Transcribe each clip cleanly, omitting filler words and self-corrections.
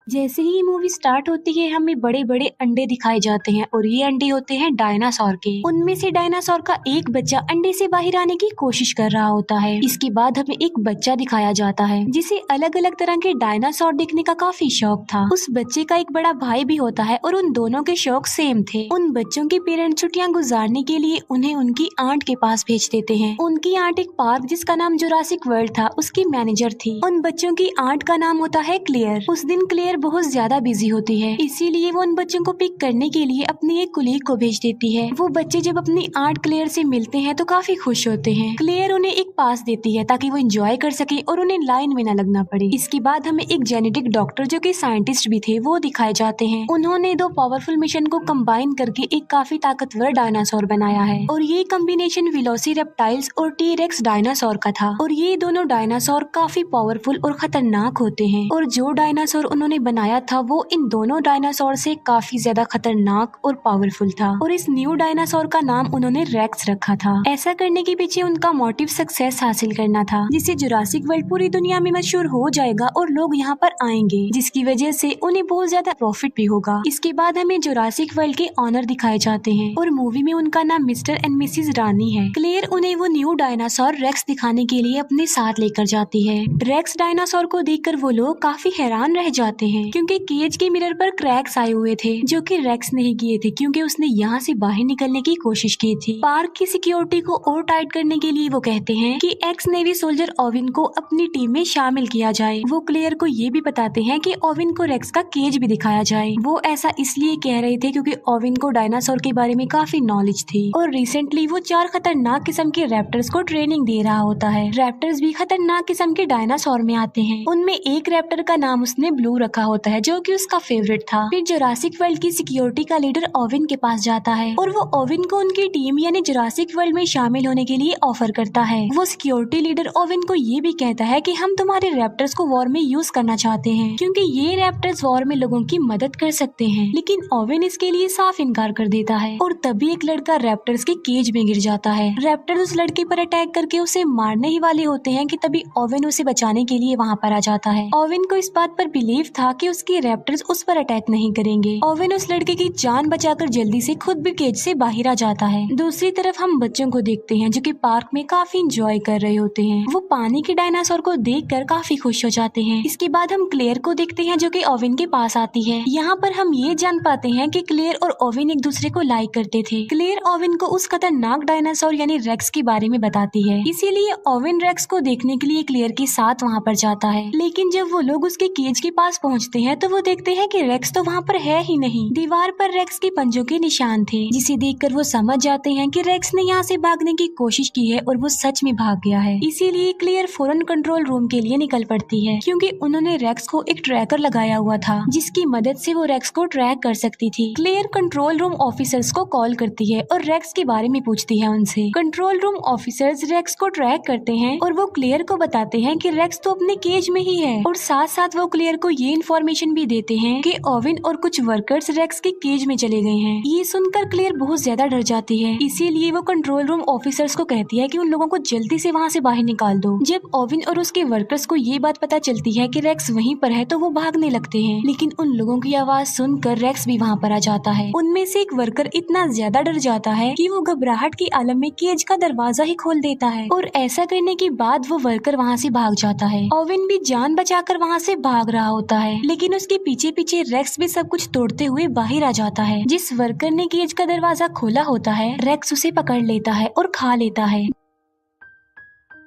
जैसे ही ये movie start होती है हमें बड़े बड़े अंडे दिखाए जाते हैं और ये अंडे होते हैं डायनासोर के। उनमें से डायनासोर का एक बच्चा अंडे से बाहर आने की कोशिश कर रहा होता है। इसके बाद हमें एक बच्चा दिखाया जाता है जिसे अलग अलग तरह के डायनासोर देखने का काफी शौक था। उस बच्चे का एक बड़ा भाई भी होता है और उन दोनों के शौक सेम थे। उन बच्चों के पेरेंट्स छुट्टियां गुजारने के लिए उन्हें उनकी आंट के पास भेज देते हैं। उनकी आंट एक पार्क जिसका नाम जुरासिक वर्ल्ड था उसकी मैनेजर थी। उन बच्चों की आंट का नाम होता है क्लेयर। उस दिन क्लेयर बहुत ज्यादा बिजी होती है, इसीलिए वो उन बच्चों को पिक करने के लिए अपनी एक कुलीग को भेज देती है। वो बच्चे जब अपनी आंट क्लेयर से मिलते हैं तो काफी खुश होते हैं। क्लेयर उन्हें एक पास देती है ताकि वो एंजॉय कर सके और उन्हें लाइन में न लगना पड़े। इसके बाद हमें एक जेनेटिक डॉक्टर जो कि साइंटिस्ट भी थे वो दिखाए जाते हैं। उन्होंने दो पावरफुल मिशन को कंबाइन करके एक काफी ताकतवर डायनासोर बनाया है और ये कॉम्बिनेशन वेलोसिरैप्टाइल्स और टी-रेक्स डायनासोर का था। और ये दोनों डायनासोर काफी पावरफुल और खतरनाक होते हैं और जो डायनासोर उन्होंने बनाया था वो इन दोनों डायनासोर से काफी ज्यादा खतरनाक और पावरफुल था। और इस न्यू डायनासोर का नाम उन्होंने रेक्स रखा था। ऐसा करने के पीछे उनका मोटिव सक्सेस हासिल करना था, जिससे जुरासिक वर्ल्ड पूरी दुनिया में मशहूर हो जाएगा और लोग यहाँ पर आएंगे, जिसकी वजह से उन्हें बहुत ज्यादा प्रॉफिट भी होगा। इसके बाद हमें जुरासिक वर्ल्ड के ऑनर दिखाए जाते हैं और मूवी में उनका नाम मिस्टर एंड मिसेस रानी है। क्लेयर उन्हें वो न्यू डायनासोर रेक्स दिखाने के लिए अपने साथ लेकर जाती है। रेक्स डायनासोर को देखकर वो लोग काफी हैरान रह जाते हैं क्योंकि केज के मिरर पर क्रैक्स आए हुए थे जो कि रेक्स नहीं किए थे क्योंकि उसने यहाँ से बाहर निकलने की कोशिश की थी। पार्क की सिक्योरिटी को और टाइट करने के लिए वो कहते हैं कि एक्स नेवी सोल्जर ओविन को अपनी टीम में शामिल किया जाए। वो क्लेयर को ये भी बताते हैं कि ओविन को रेक्स का केज भी दिखाया जाए। वो ऐसा इसलिए कह रहे थे क्योंकि ओविन को डायनासोर के बारे में काफी नॉलेज थी और रिसेंटली वो 4 खतरनाक किस्म के रैप्टर्स को ट्रेनिंग दे रहा होता है। रैप्टर्स भी खतरनाक किस्म के डायनासोर में आते हैं। उनमें एक रैप्टर का नाम उसने ब्लू रखा होता है जो कि उसका फेवरेट था। फिर जुरासिक वर्ल्ड की सिक्योरिटी का लीडर ओविन के पास जाता है और वो ओविन को उनकी टीम यानी जुरासिक वर्ल्ड में शामिल होने के लिए ऑफर करता है। वो सिक्योरिटी लीडर ओविन को ये भी कहता है कि हम तुम्हारे रैप्टर्स को वॉर में यूज करना चाहते हैं क्योंकि ये रैप्टर्स वॉर में लोगों की मदद कर सकते हैं। लेकिन ओविन इसके लिए साफ इनकार कर देता है और तभी एक लड़का रैप्टर्स के केज में गिर जाता है। रैप्टर्स उस लड़के पर अटैक करके उसे मारने ही वाले होते हैं कि तभी ओविन उसे बचाने के लिए वहाँ पर आ जाता है। ओविन को इस बात पर बिलीव था कि उसके रैप्टर्स उस पर अटैक नहीं करेंगे। ओविन उस लड़के की जान बचाकर जल्दी से खुद भी केज से बाहर आ जाता है। दूसरी तरफ हम बच्चों को देखते हैं जो कि पार्क में काफी इंजॉय कर रहे होते हैं। वो पानी के डायनासोर को देखकर काफी खुश हो जाते हैं। इसके बाद हम क्लेयर को देखते हैं जो कि ओविन के पास आती है। यहाँ पर हम ये जान पाते हैं कि क्लेयर और ओविन एक दूसरे को लाइक करते थे। क्लेयर ओविन को उस खतरनाक डायनासोर यानी रेक्स के बारे में बताती है, इसीलिए ओविन रेक्स को देखने के लिए क्लेयर के साथ वहाँ पर जाता है। लेकिन जब वो लोग उसके केज के पास पहुँचते हैं तो वो देखते हैं कि रेक्स तो वहाँ पर है ही नहीं। दीवार पर रेक्स के पंजों के निशान थे जिसे देखकर वो समझ जाते हैं कि रेक्स ने यहाँ से भागने की कोशिश की है और वो सच में भाग गया है। इसीलिए क्लेयर फौरन कंट्रोल रूम के लिए निकल पड़ती है क्योंकि उन्होंने रेक्स को एक ट्रैकर लगाया हुआ था जिसकी मदद से वो रेक्स को ट्रैक कर सकती थी। क्लेयर कंट्रोल रूम ऑफिसर्स को कॉल करती है और रेक्स के बारे में पूछती है उनसे। कंट्रोल रूम ऑफिसर्स रेक्स को ट्रैक करते हैं और वो क्लेयर को बताते हैं कि रेक्स तो अपने केज में ही है और साथ साथ वो क्लेयर को ये इन्फॉर्मेशन भी देते हैं कि ओविन और कुछ वर्कर्स रेक्स के केज में चले गए हैं। ये सुनकर क्लेयर बहुत ज्यादा डर जाती है, इसीलिए वो कंट्रोल रूम ऑफिसर्स को कहती है कि उन लोगों को जल्दी से वहाँ से बाहर निकाल दो। जब ओविन और उसके वर्कर्स को ये बात पता चलती है कि रेक्स वहीं पर है तो वो भागने लगते हैं, लेकिन उन लोगों की आवाज सुनकर रेक्स भी वहाँ पर आ जाता है। उनमें से एक वर्कर इतना ज्यादा डर जाता है कि वो घबराहट के आलम में केज का दरवाजा ही खोल देता है और ऐसा करने के बाद वो वर्कर वहाँ से भाग जाता है। ओविन भी जान बचाकर वहाँ से भाग रहा होता है, लेकिन उसके पीछे पीछे रेक्स भी सब कुछ तोड़ते हुए बाहर आ जाता है। जिस वर्कर ने केज का दरवाजा खोला होता है रेक्स उसे पकड़ लेता है और खा लेता है।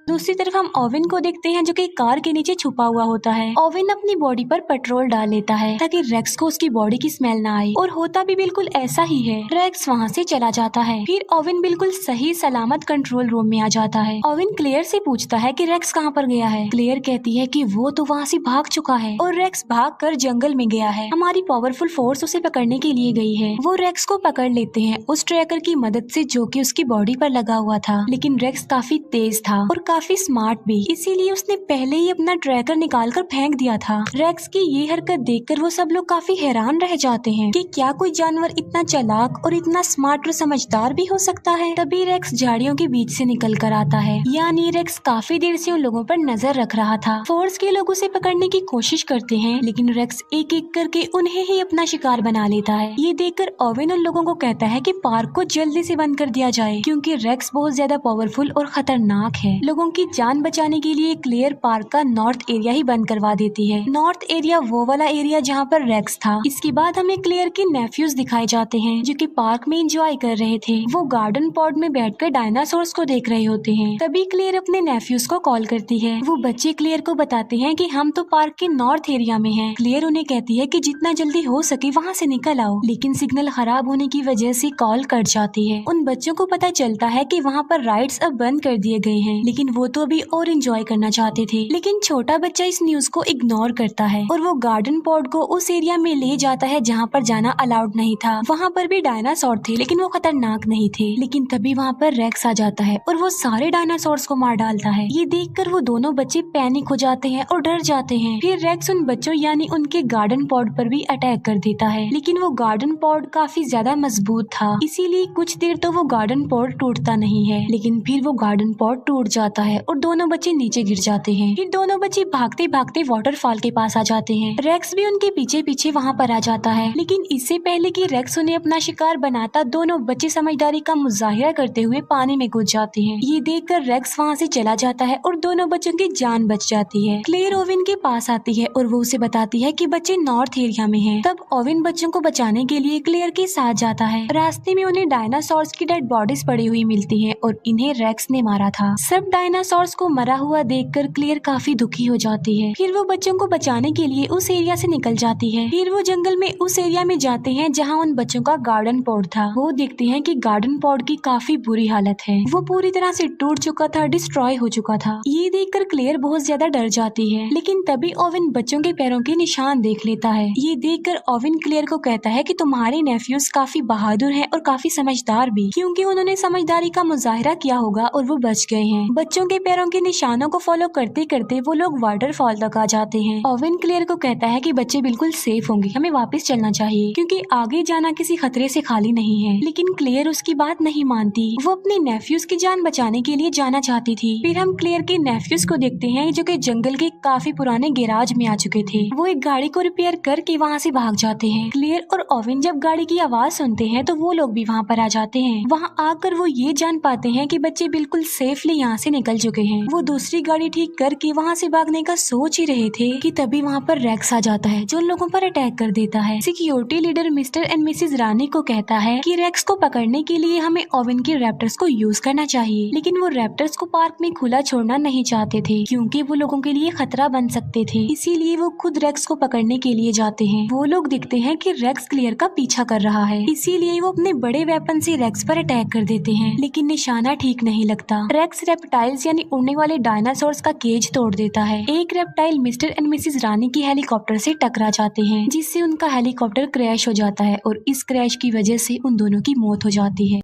दूसरी तरफ हम ओविन को देखते हैं जो कि कार के नीचे छुपा हुआ होता है। ओविन अपनी बॉडी पर पेट्रोल डाल लेता है ताकि रेक्स को उसकी बॉडी की स्मेल ना आए और होता भी बिल्कुल ऐसा ही है। रेक्स वहाँ से चला जाता है। फिर ओविन बिल्कुल सही सलामत कंट्रोल रूम में आ जाता है। ओविन क्लेयर से पूछता है कि रेक्स कहाँ पर गया है। क्लेयर कहती है कि वो तो वहाँ से भाग चुका है और रेक्स भाग कर जंगल में गया है। हमारी पावरफुल फोर्स उसे पकड़ने के लिए गई है। वो रेक्स को पकड़ लेते हैं उस ट्रैकर की मदद से जो कि उसकी बॉडी पर लगा हुआ था, लेकिन रेक्स काफी तेज था और काफी स्मार्ट भी, इसीलिए उसने पहले ही अपना ट्रैकर निकालकर फेंक दिया था। रेक्स की ये हरकत देखकर वो सब लोग काफी हैरान रह जाते हैं कि क्या कोई जानवर इतना चालाक और इतना स्मार्ट और समझदार भी हो सकता है। तभी रेक्स झाड़ियों के बीच से निकल कर आता है, यानी रेक्स काफी देर से उन लोगों पर नजर रख रहा था। फोर्स के लोग उसे पकड़ने की कोशिश करते हैं, लेकिन रेक्स एक एक करके उन्हें ही अपना शिकार बना लेता है। ये देखकर ओवेन उन लोगों को कहता है कि पार्क को जल्दी से बंद कर दिया जाए, क्योंकि रेक्स बहुत ज्यादा पावरफुल और खतरनाक है। लोगों की जान बचाने के लिए क्लेयर पार्क का नॉर्थ एरिया ही बंद करवा देती है। नॉर्थ एरिया वो वाला एरिया जहाँ पर रेक्स था। इसके बाद हमें क्लेयर के नेफ्यूज दिखाए जाते हैं, जो कि पार्क में एंजॉय कर रहे थे। वो गार्डन पॉड में बैठकर डायनासोर्स को देख रहे होते हैं। तभी क्लेयर अपने नेफ्यूज को कॉल करती है। वो बच्चे क्लेयर को बताते हैं कि हम तो पार्क के नॉर्थ एरिया में हैं। क्लेयर उन्हें कहती है कि जितना जल्दी हो सके वहाँ से निकल आओ, लेकिन सिग्नल खराब होने की वजह से कॉल कट जाती है। उन बच्चों को पता चलता है कि वहाँ पर राइड्स अब बंद कर दिए गए हैं, लेकिन वो तो अभी और एंजॉय करना चाहते थे। लेकिन छोटा बच्चा इस न्यूज को इग्नोर करता है और वो गार्डन पॉड को उस एरिया में ले जाता है जहाँ पर जाना अलाउड नहीं था। वहाँ पर भी डायनासोर थे, लेकिन वो खतरनाक नहीं थे। लेकिन तभी वहाँ पर रेक्स आ जाता है और वो सारे डायनासोर्स को मार डालता है। ये देखकर वो दोनों बच्चे पैनिक हो जाते हैं और डर जाते हैं। फिर रेक्स उन बच्चों यानी उनके गार्डन पॉड पर भी अटैक कर देता है, लेकिन वो गार्डन पॉड काफी ज्यादा मजबूत था, इसीलिए कुछ देर तो वो गार्डन पॉड टूटता नहीं है। लेकिन फिर वो गार्डन पॉड टूट जाता है और दोनों बच्चे नीचे गिर जाते हैं। फिर दोनों बच्चे भागते भागते वाटरफॉल के पास आ जाते हैं। रेक्स भी उनके पीछे पीछे वहाँ पर आ जाता है, लेकिन इससे पहले कि रेक्स उन्हें अपना शिकार बनाता, दोनों बच्चे समझदारी का मुजाहिरा करते हुए पानी में कूद जाते हैं। ये देखकर रेक्स वहाँ से चला जाता है और दोनों बच्चों की जान बच जाती है। क्लेयर ओवेन के पास आती है और वो उसे बताती है कि बच्चे नॉर्थ एरिया में हैं। तब ओवेन बच्चों को बचाने के लिए क्लेयर के साथ जाता है। रास्ते में उन्हें डायनासोर्स की डेड बॉडीज पड़ी हुई मिलती है और इन्हें रेक्स ने मारा था। सब डायनासोर्स को मरा हुआ देखकर क्लेयर काफी दुखी हो जाती है। फिर वो बच्चों को बचाने के लिए उस एरिया से निकल जाती है। फिर वो जंगल में उस एरिया में जाते हैं जहाँ उन बच्चों का गार्डन पॉड था। वो देखते हैं कि गार्डन पॉड की काफी बुरी हालत है, वो पूरी तरह से टूट चुका था, डिस्ट्रॉय हो चुका था। ये देखकर क्लेयर बहुत ज्यादा डर जाती है, लेकिन तभी ओवेन बच्चों के पैरों के निशान देख लेता है। ये देखकर ओवेन क्लेयर को कहता है कि तुम्हारे नेफ्यूज काफी बहादुर हैं और काफी समझदार भी, क्योंकि उन्होंने समझदारी का मुजाहिरा किया होगा और वो बच गए हैं। बच्चों के पैरों के निशानों को फॉलो करते करते वो लोग वाटरफॉल तक आ जाते हैं। ओवेन क्लेयर को कहता है कि बच्चे बिल्कुल सेफ होंगे, हमें वापस चलना चाहिए, क्योंकि आगे जाना किसी खतरे से खाली नहीं है। लेकिन क्लेयर उसकी बात नहीं मानती। वो अपने नेफ्यूज की जान बचाने के लिए जाना चाहती थी। फिर हम क्लेयर के नेफ्यूज को देखते हैं जो कि जंगल के काफी पुराने गैराज में आ चुके थे। वो एक गाड़ी को रिपेयर करके वहाँ से भाग जाते हैं। क्लेयर और ओवेन जब गाड़ी की आवाज सुनते हैं तो वो लोग भी वहाँ पर आ जाते हैं। वहाँ आकर वो ये जान पाते हैं कि बच्चे बिल्कुल सेफली यहाँ से निकल चुके हैं। वो दूसरी गाड़ी ठीक करके वहाँ से भागने का सोच ही रहे थे कि तभी वहाँ पर रेक्स आ जाता है, जो उन लोगों पर अटैक कर देता है। Security leader Mr and Mrs Rani को कहता है कि रेक्स को पकड़ने के लिए हमें ओवेन के रैप्टर्स को यूज करना चाहिए, लेकिन वो रैप्टर्स को पार्क में खुला छोड़ना नहीं चाहते थे, क्योंकि वो लोगों के लिए खतरा बन सकते थे। इसीलिए वो खुद रेक्स को पकड़ने के लिए जाते हैं। वो लोग दिखते हैं कि रेक्स क्लेयर का पीछा कर रहा है, इसीलिए वो अपने बड़े वेपन से रेक्स पर अटैक कर देते हैं, लेकिन निशाना ठीक नहीं लगता। रेक्स रेप्टाइल्स यानी उड़ने वाले डायनासोर्स का केज तोड़ देता है। एक रेप्टाइल मिस्टर एंड मिसेस रानी की हेलीकॉप्टर से टकरा जाते हैं, जिससे उनका हेलीकॉप्टर क्रैश हो जाता है और इस क्रैश की वजह से उन दोनों की मौत हो जाती है।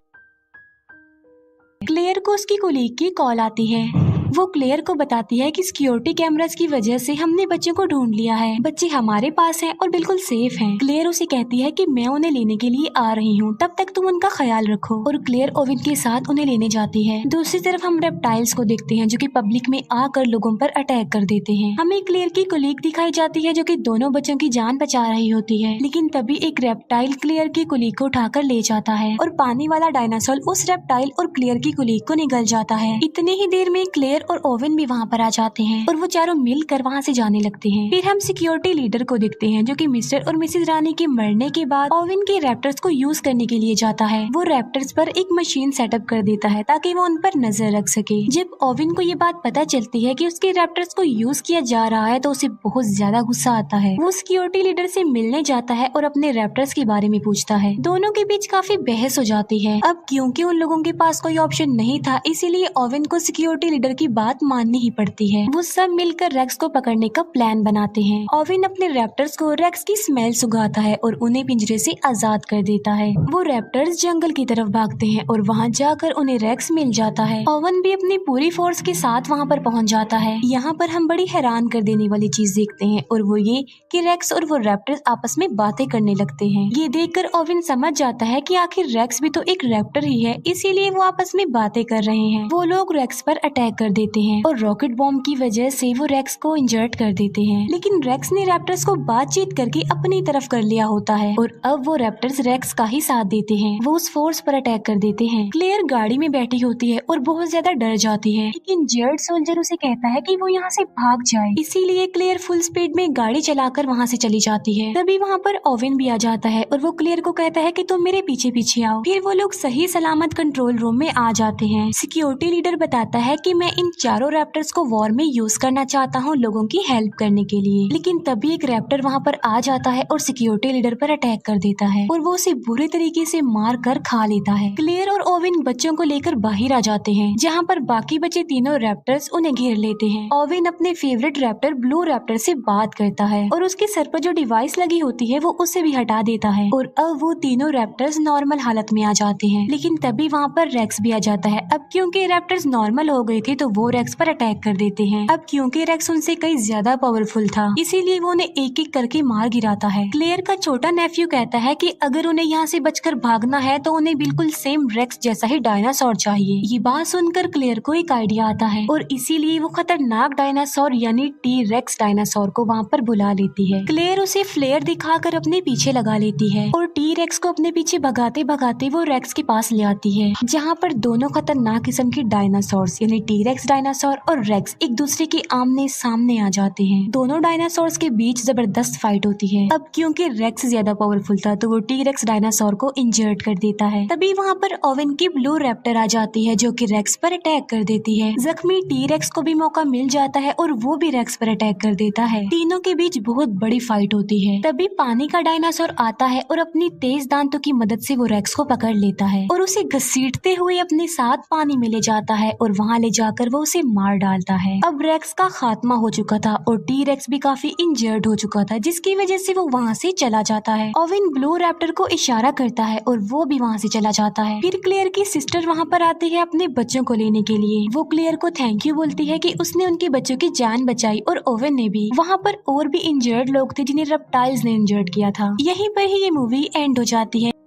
क्लेयर को उसकी कोलीग की कॉल आती है। वो क्लेयर को बताती है कि सिक्योरिटी कैमरास की वजह से हमने बच्चों को ढूंढ लिया है, बच्चे हमारे पास हैं और बिल्कुल सेफ हैं। क्लेयर उसे कहती है कि मैं उन्हें लेने के लिए आ रही हूँ, तब तक तुम उनका ख्याल रखो। और क्लेयर ओवेन के साथ उन्हें लेने जाती है। दूसरी तरफ हम रेप्टाइल्स को देखते हैं जो कि पब्लिक में आकर लोगों पर अटैक कर देते हैं। हमें क्लेयर की कोलीग दिखाई जाती है जो कि दोनों बच्चों की जान बचा रही होती है, लेकिन तभी एक रेप्टाइल क्लेयर की कोलीग को उठाकर ले जाता है और पानी वाला डायनासोर उस रेप्टाइल और क्लेयर की कोलीग को निगल जाता है। इतनी ही देर में क्लेयर और ओवेन भी वहाँ पर आ जाते हैं और वो चारों मिलकर वहाँ से जाने लगते हैं। फिर हम सिक्योरिटी लीडर को देखते हैं जो कि मिस्टर और मिसेस रानी के मरने के बाद ओवेन के रैप्टर्स को यूज करने के लिए जाता है। वो रैप्टर्स पर एक मशीन सेटअप कर देता है ताकि वो उन पर नजर रख सके। जब ओवेन को ये बात पता चलती है कि उसके रैप्टर्स को यूज किया जा रहा है तो उसे बहुत ज्यादा गुस्सा आता है। वो सिक्योरिटी लीडर से मिलने जाता है और अपने रैप्टर्स के बारे में पूछता है। दोनों के बीच काफी बहस हो जाती है। अब क्योंकि उन लोगों के पास कोई ऑप्शन नहीं था, इसीलिए ओवेन को सिक्योरिटी लीडर की बात माननी ही पड़ती है। वो सब मिलकर रेक्स को पकड़ने का प्लान बनाते हैं। ओवेन अपने रैप्टर्स को रेक्स की स्मेल सुंघाता है और उन्हें पिंजरे से आजाद कर देता है। वो रैप्टर्स जंगल की तरफ भागते हैं और वहाँ जाकर उन्हें रेक्स मिल जाता है। ओवेन भी अपनी पूरी फोर्स के साथ वहाँ पर पहुँच जाता है। यहाँ पर हम बड़ी हैरान कर देने वाली चीज देखते हैं और वो ये कि रेक्स और वो रैप्टर्स आपस में बातें करने लगते हैं। ये देखकर ओवेन समझ जाता है कि आखिर रेक्स भी तो एक रैप्टर ही है, इसीलिए वो आपस में बातें कर रहे हैं। वो लोग रेक्स पर अटैक कर देते हैं और रॉकेट बॉम्ब की वजह से वो रेक्स को इंजर्ड कर देते हैं। लेकिन रेक्स ने रैप्टर्स को बातचीत करके अपनी तरफ कर लिया होता है और अब वो रैप्टर्स रेक्स का ही साथ देते हैं। वो उस फोर्स पर अटैक कर देते हैं। क्लेयर गाड़ी में बैठी होती है और बहुत ज्यादा डर जाती है, लेकिन जर्ड सोल्जर उसे कहता है कि वो यहाँ से भाग जाए, इसीलिए क्लेयर फुल स्पीड में गाड़ी चलाकर वहाँ से चली जाती है। तभी वहाँ पर ओवेन भी आ जाता है और वो क्लेयर को कहता है कि तुम मेरे पीछे पीछे आओ। फिर वो लोग सही सलामत कंट्रोल रूम में आ जाते हैं। सिक्योरिटी लीडर बताता है कि मैं इन चारों रैप्टर्स को वॉर में यूज करना चाहता हूँ लोगों की हेल्प करने के लिए। लेकिन तभी एक रैप्टर वहाँ पर आ जाता है और सिक्योरिटी लीडर पर अटैक कर देता है और वो उसे बुरे तरीके से मार कर खा लेता है। क्लेयर और ओवेन बच्चों को लेकर बाहर आ जाते हैं, जहाँ पर बाकी बचे तीनों रैप्टर्स उन्हें घेर लेते हैं। ओवेन अपने फेवरेट रैप्टर ब्लू रैप्टर से बात करता है और उसके सर पर जो डिवाइस लगी होती है वो उसे भी हटा देता है और अब वो तीनों रैप्टर्स नॉर्मल हालत में आ जाते हैं। लेकिन तभी वहाँ पर रेक्स भी आ जाता है। अब क्योंकि रैप्टर्स नॉर्मल हो गए थे तो वो रेक्स पर अटैक कर देते हैं। अब क्योंकि रेक्स उनसे कई ज्यादा पावरफुल था, इसीलिए वो उन्हें एक एक करके मार गिराता है। क्लेयर का छोटा नेफ्यू कहता है कि अगर उन्हें यहाँ से बचकर भागना है तो उन्हें बिल्कुल सेम रेक्स जैसा ही डायनासोर चाहिए। ये बात सुनकर क्लेयर को एक आइडिया आता है और इसीलिए वो खतरनाक डायनासोर यानी टी रेक्स डायनासोर को वहाँ पर बुला लेती है। क्लेयर उसे फ्लेयर दिखाकर अपने पीछे लगा लेती है और टी रेक्स को अपने पीछे भगाते भगाते वो रेक्स के पास ले आती है, जहाँ पर दोनों खतरनाक किस्म के डायनासोर्स यानी टी रेक्स डायनासोर और रेक्स एक दूसरे के आमने सामने आ जाते हैं। दोनों डायनासोर्स के बीच जबरदस्त फाइट होती है। अब क्योंकि रेक्स ज्यादा पावरफुल था तो वो टी रेक्स डायनासोर को इंजर्ड कर देता है। तभी वहाँ पर ओवेन की ब्लू रैप्टर आ जाती है जो कि रेक्स पर अटैक कर देती है। जख्मी टी रेक्स को भी मौका मिल जाता है और वो भी रेक्स पर अटैक कर देता है। तीनों के बीच बहुत बड़ी फाइट होती है। तभी पानी का डायनासोर आता है और अपनी तेज दांतों की मदद से वो रेक्स को पकड़ लेता है और उसे घसीटते हुए अपने साथ पानी में ले जाता है और वहाँ ले जाकर वो उसे मार डालता है। अब रेक्स का खात्मा हो चुका था और टी रेक्स भी काफी इंजर्ड हो चुका था, जिसकी वजह से वो वहाँ से चला जाता है। ओवेन ब्लू रैप्टर को इशारा करता है और वो भी वहाँ से चला जाता है। फिर क्लेयर की सिस्टर वहाँ पर आती है अपने बच्चों को लेने के लिए। वो क्लेयर को थैंक यू बोलती है कि उसने उनके बच्चों की जान बचाई और ओवेन ने भी। वहाँ पर और भी इंजर्ड लोग थे जिन्हें रेप्टाइल्स ने इंजर्ड किया था। यहीं पर ही ये मूवी एंड हो जाती है।